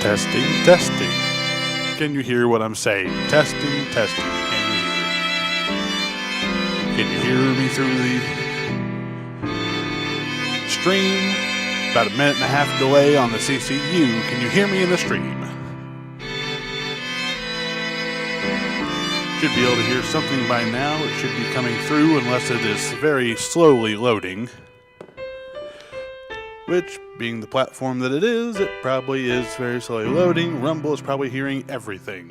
Testing, testing. Can you hear what I'm saying? Testing, testing. Can you hear me through the stream? About a minute and a half delay on the CCU. Can you hear me in the stream? Should be able to hear something by now. It should be coming through unless it is very slowly loading. Which, being the platform that it probably is very slowly loading. Rumble is probably hearing everything.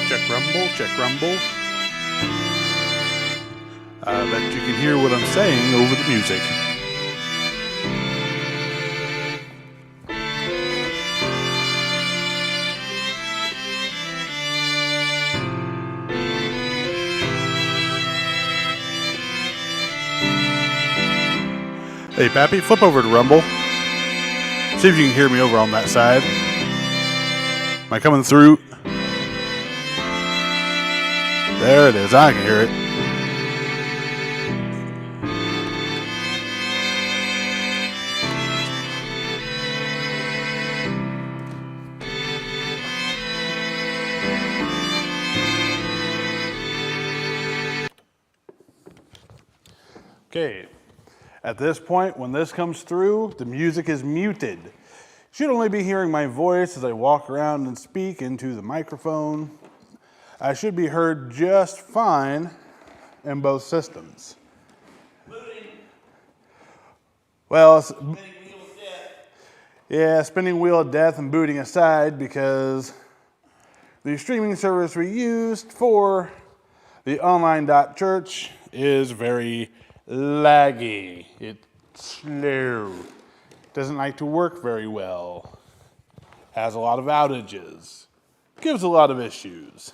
Check Rumble, check Rumble. I bet you can hear what I'm saying over the music. Hey, Pappy, flip over to Rumble. See if you can hear me over on that side. Am I coming through? There it is. I can hear it. Okay. At this point, when this comes through, the music is muted. You should only be hearing my voice as I walk around and speak into the microphone. I should be heard just fine in both systems. Booting. Well, Spinning wheel of death. Yeah, spinning wheel of death and booting aside, because the streaming service we used for the online.church is very laggy. It's slow. Doesn't like to work very well. Has a lot of outages. Gives a lot of issues.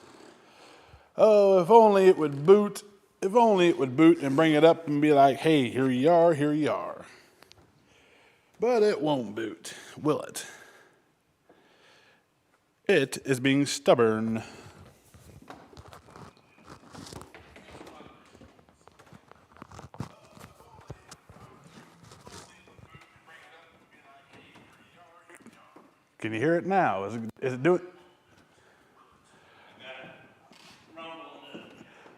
Oh, if only it would boot. If only it would boot and bring it up and be like, hey, here you are, here you are. But it won't boot, will it? It is being stubborn. Can you hear it now? Is it doing?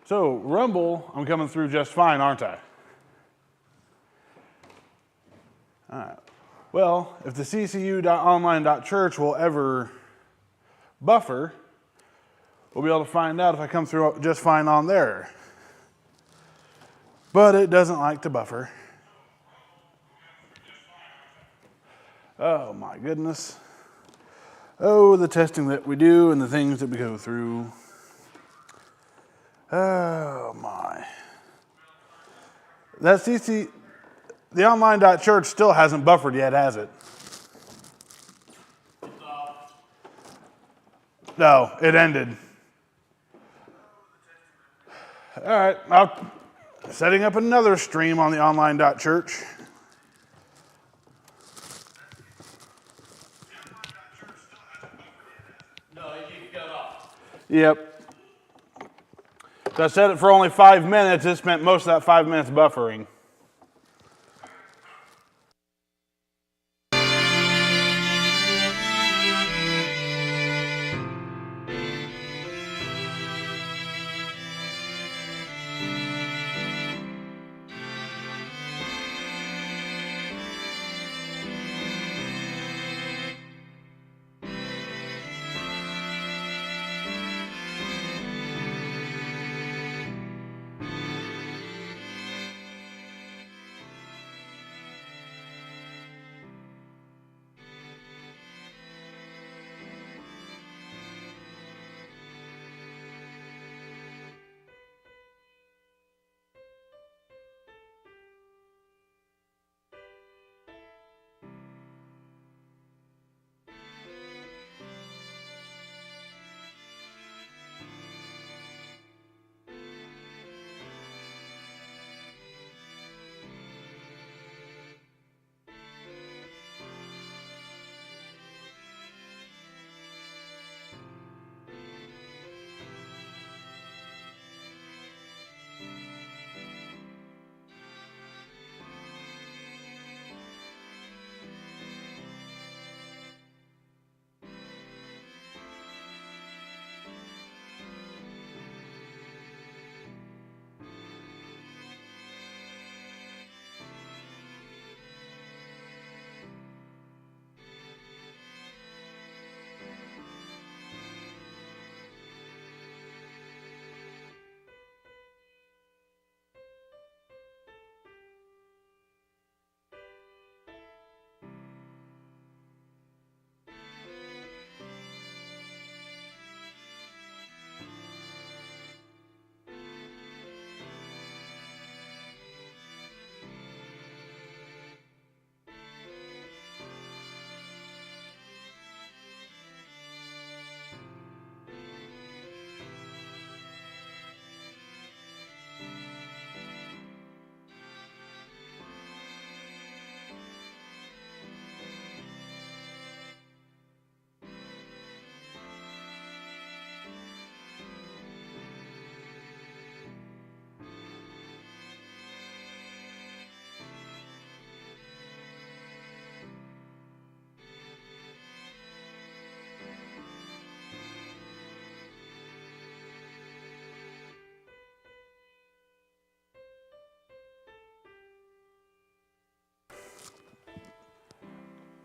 So, Rumble, I'm coming through just fine, aren't I? All right. Well, if the ccu.online.church will ever buffer, we'll be able to find out if I come through just fine on there. But it doesn't like to buffer. Oh, my goodness. Oh, the testing that we do and the things that we go through. Oh, my. That the online.church still hasn't buffered yet, has it? No, it ended. All right, I'm setting up another stream on the online.church. Yep. So I set it for only 5 minutes. It spent most of that 5 minutes buffering.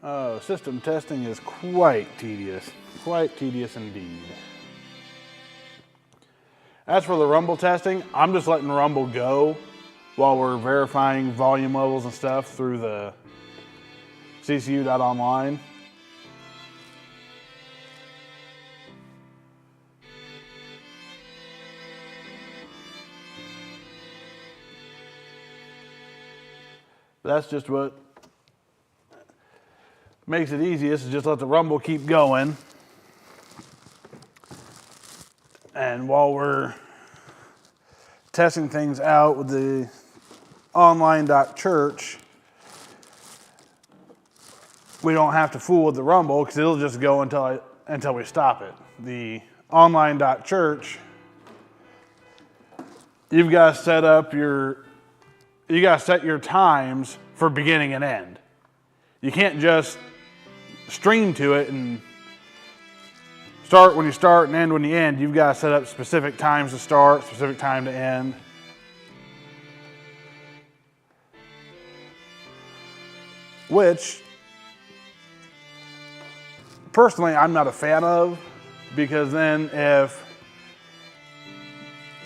Oh, system testing is quite tedious. Quite tedious indeed. As for the Rumble testing, I'm just letting Rumble go while we're verifying volume levels and stuff through the ccu.online. That's just what makes it easiest, is just let the Rumble keep going. And while we're testing things out with the online.church, we don't have to fool with the Rumble because it'll just go until we stop it. The online.church, you've got to set your times for beginning and end. You can't just stream to it and start when you start and end when you end. You've got to set up specific times to start, specific time to end. Which, personally, I'm not a fan of, because then if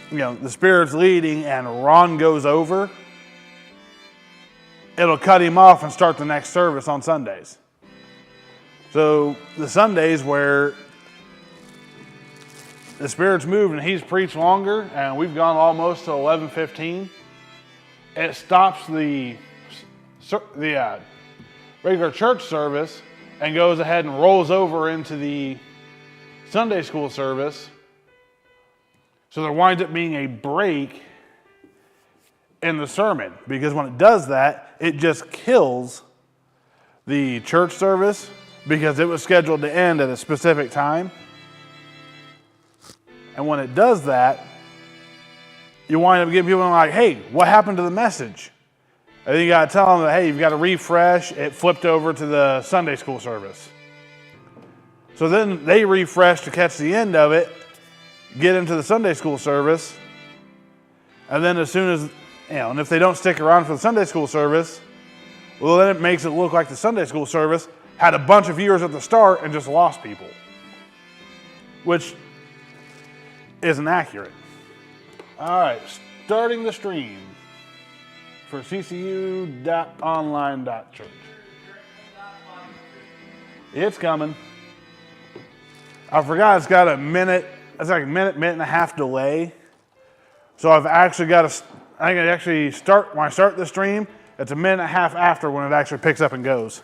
the Spirit's leading and Ron goes over, it'll cut him off and start the next service on Sundays. So the Sundays where the Spirit's moved and he's preached longer and we've gone almost to 11:15, it stops the regular church service and goes ahead and rolls over into the Sunday school service. So there winds up being a break in the sermon, because when it does that, it just kills the church service because it was scheduled to end at a specific time. And when it does that, you wind up getting people like, hey, what happened to the message? And then you got to tell them that, hey, you've got to refresh. It flipped over to the Sunday school service. So then they refresh to catch the end of it, get into the Sunday school service, and then as soon as, and if they don't stick around for the Sunday school service, well, then it makes it look like the Sunday school service had a bunch of viewers at the start and just lost people, which isn't accurate. All right, starting the stream for ccu.online.church. It's coming. I forgot it's got a minute, it's like a minute and a half delay. So I've actually got to, I can actually start, when I start the stream, it's a minute and a half after when it actually picks up and goes.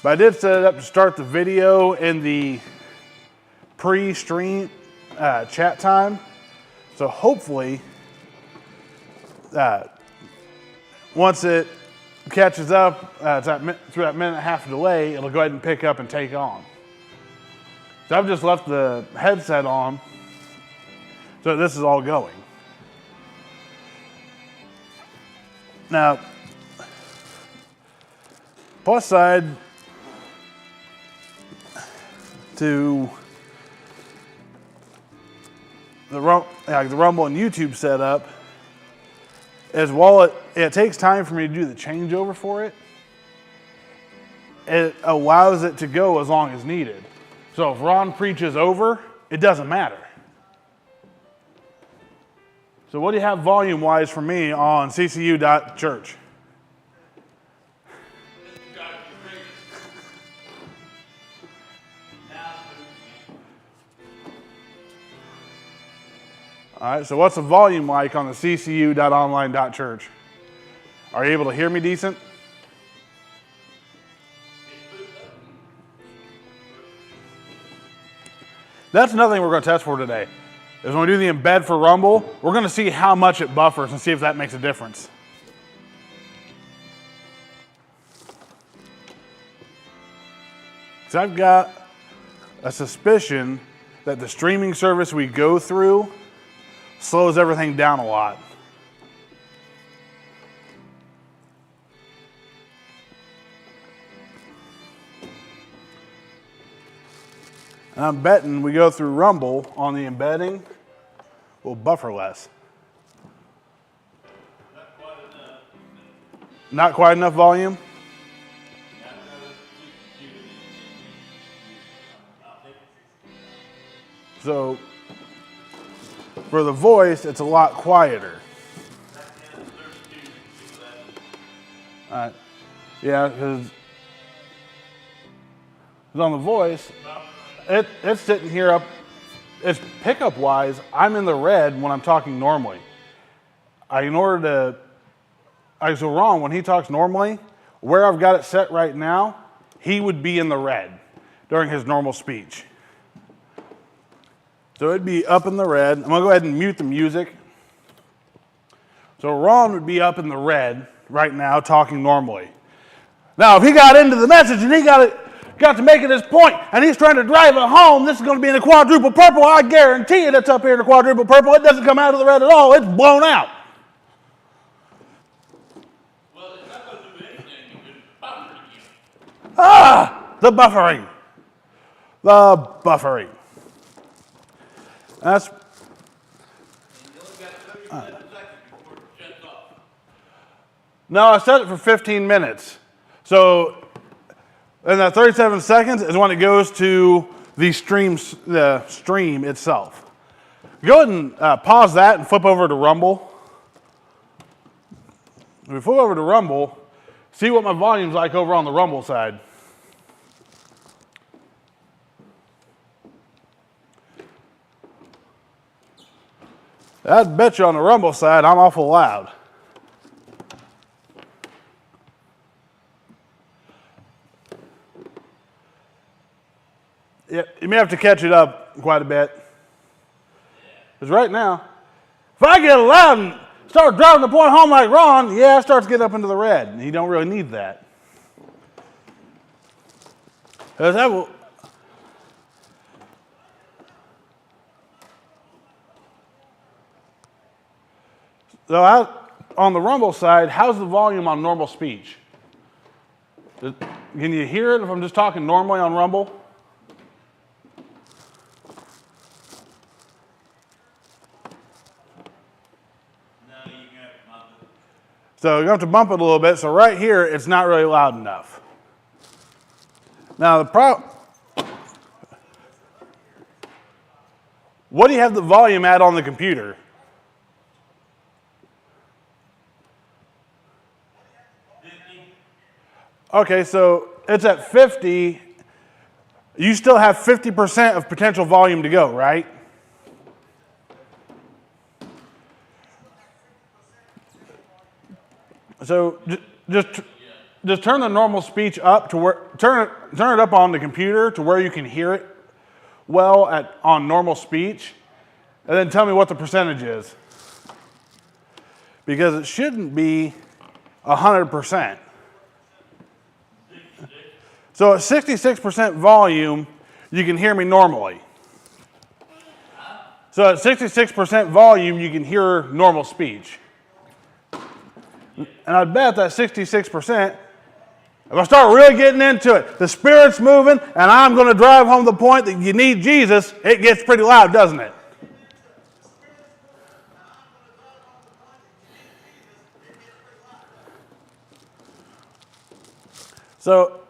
But I did set it up to start the video in the pre-stream chat time. So hopefully, once it catches up through that minute and a half delay, it'll go ahead and pick up and take on. So I've just left the headset on, so this is all going. Now, plus side to the Rumble and YouTube setup is, while it takes time for me to do the changeover for it, it allows it to go as long as needed. So if Ron preaches over, it doesn't matter. So what do you have volume-wise for me on ccu.church? All right, so what's the volume like on the ccu.online.church? Are you able to hear me decent? That's another thing we're going to test for today. Is when we do the embed for Rumble, we're going to see how much it buffers and see if that makes a difference. So I've got a suspicion that the streaming service we go through slows everything down a lot. And I'm betting we go through Rumble on the embedding, we'll buffer less. Not quite enough. Not quite enough volume? So for the voice, it's a lot quieter. All right. Yeah, because on the voice, it's sitting here up. It's pickup wise, I'm in the red when I'm talking normally. So Ron, when he talks normally, where I've got it set right now, he would be in the red during his normal speech. So it'd be up in the red. I'm going to go ahead and mute the music. So Ron would be up in the red right now talking normally. Now, if he got into the message and he got to making his point and he's trying to drive it home, this is going to be in the quadruple purple. I guarantee it, it's up here in the quadruple purple. It doesn't come out of the red at all. It's blown out. Well, it's not going to do anything. You can buffer again. The buffering. The buffering. That's. And you only got 37 seconds before it shuts off. No, I set it for 15 minutes. So, in that 37 seconds is when it goes to the stream itself. Go ahead and pause that and flip over to Rumble. If we flip over to Rumble, see what my volume's like over on the Rumble side. I'd bet you on the Rumble side, I'm awful loud. Yeah, you may have to catch it up quite a bit. Because right now, if I get loud and start driving the point home like Ron, yeah, it starts getting up into the red. And you don't really need that. So on the Rumble side, how's the volume on normal speech? Can you hear it if I'm just talking normally on Rumble? So you're going to have to bump it a little bit. So right here, it's not really loud enough. Now what do you have the volume at on the computer? Okay, so it's at 50. You still have 50% of potential volume to go, right? So just turn the normal speech up to where turn it up on the computer to where you can hear it well on normal speech, and then tell me what the percentage is. Because it shouldn't be 100%. So at 66% volume, you can hear me normally. So at 66% volume, you can hear normal speech. And I bet that 66%, if I start really getting into it, the Spirit's moving, and I'm going to drive home the point that you need Jesus, it gets pretty loud, doesn't it? So,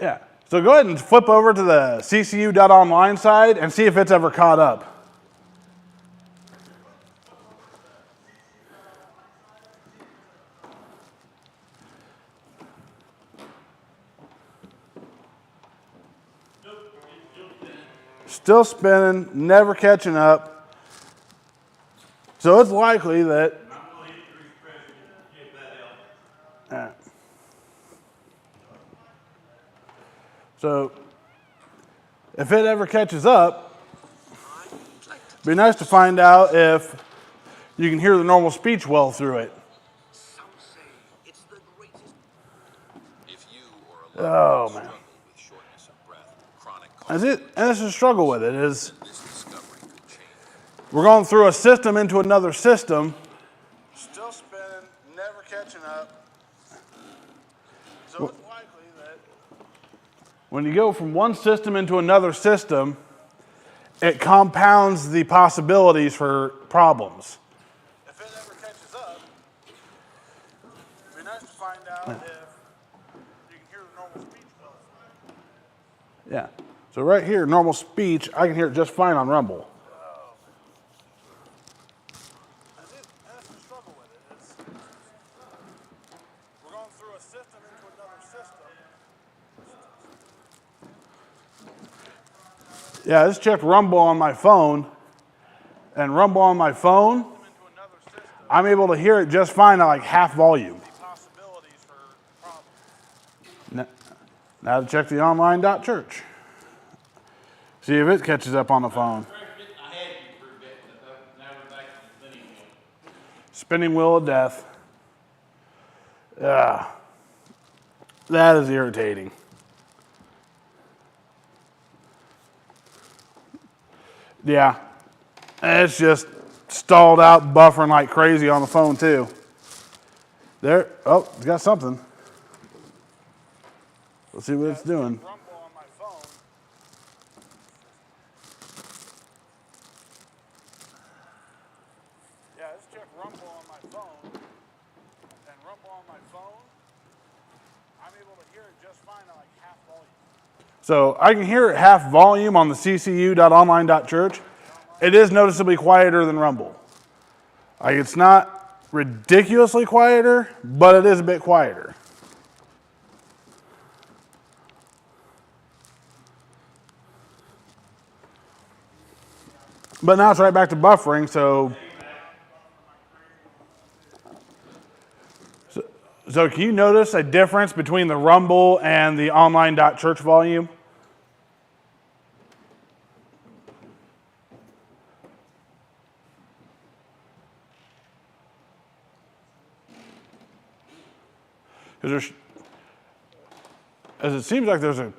yeah. So go ahead and flip over to the ccu.online side and see if it's ever caught up. Still spinning, never catching up. So it's likely that. So if it ever catches up, it'd be nice to find out if you can hear the normal speech well through it. Some say it's the greatest. If you or a loved one Man. struggle with shortness of breath, chronic And cough, this is a struggle with it, is this discovery could change. we're going through a system into another system. Still spinning, never catching up. So it's likely that when you go from one system into another system, it compounds the possibilities for problems. If it ever catches up, it'd be nice to find out if you can hear the normal speech well. Yeah. So right here, normal speech, I can hear it just fine on Rumble. That's the struggle with it. We're going through a system into another system. Yeah, I just checked Rumble on my phone, and Rumble on my phone, Into another system. I'm able to hear it just fine at like half volume. Possibilities for problems. Now to check the online.church. See if it catches up on the phone. I had you for a bit, but now we're back to the spinning wheel. Spinning wheel of death. That is irritating. Yeah, and it's just stalled out, buffering like crazy on the phone too. There, oh, it's got something. Let's see what it's doing. Rumble on my phone. Yeah, let's check Rumble on my phone. And Rumble on my phone, I'm able to hear it just fine at like half volume. So I can hear it half volume on the ccu.online.church. It is noticeably quieter than Rumble. Like it's not ridiculously quieter, but it is a bit quieter. But now it's right back to buffering, so can you notice a difference between the Rumble and the online.church volume? Because as it seems like there's a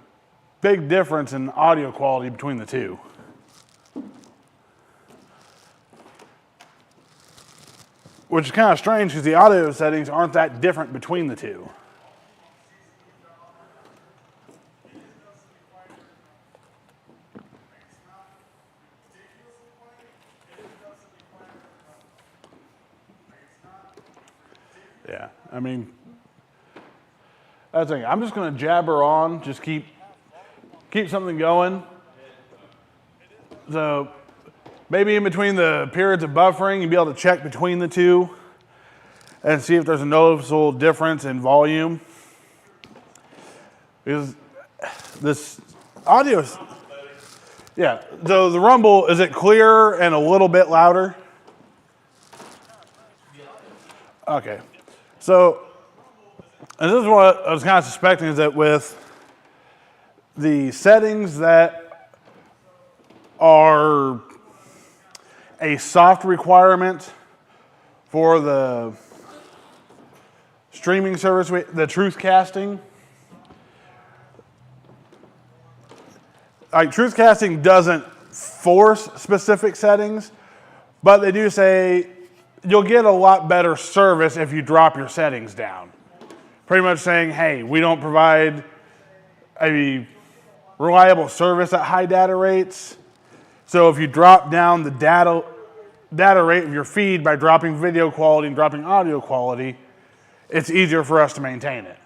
big difference in audio quality between the two. Which is kind of strange because the audio settings aren't that different between the two. Yeah, I mean, that's the thing. I'm just going to jabber on, just keep something going. So maybe in between the periods of buffering, you'll be able to check between the two and see if there's a noticeable difference in volume. Because this audio, yeah, so the Rumble, is it clearer and a little bit louder? Okay. So, and this is what I was kind of suspecting, is that with the settings that are a soft requirement for the streaming service, the truth casting, like truth casting doesn't force specific settings, but they do say you'll get a lot better service if you drop your settings down. Pretty much saying, hey, we don't provide a reliable service at high data rates. So if you drop down the data rate of your feed by dropping video quality and dropping audio quality, it's easier for us to maintain it.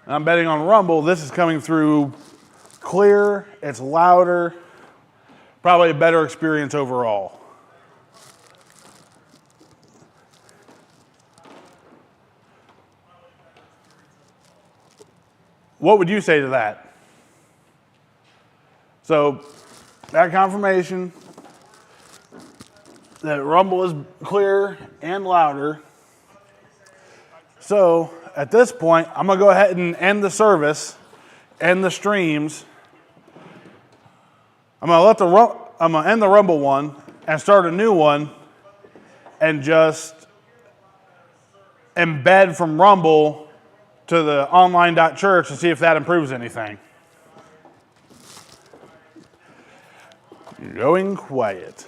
And I'm betting on Rumble, this is coming through clear, it's louder, probably a better experience overall. What would you say to that? So, that confirmation that Rumble is clearer and louder. So, at this point, I'm going to go ahead and end the service, end the streams. I'm going to end the Rumble one and start a new one and just embed from Rumble to the online.church to see if that improves anything. Going quiet.